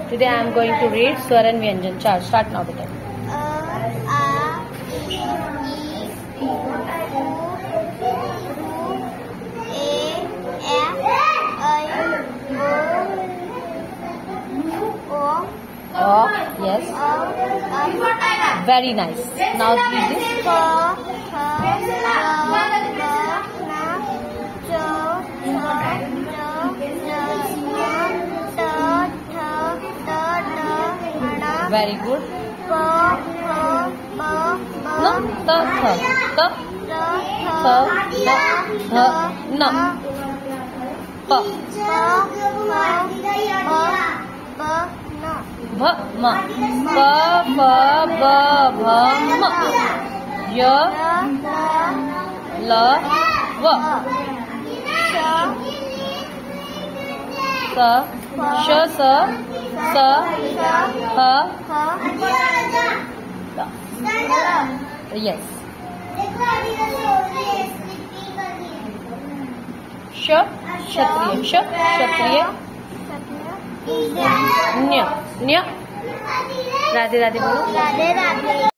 Today I am going to read Swar and Vyanjan. Chart. Start now, beta. Yes. Very nice. Now read this. Very good. No, no. भ म प फ ब भ म य ल व स श स स ह यस श क्षत्रिय श क्षत्रिय न्य न्य राधे राधे बोलो। राधे राधे।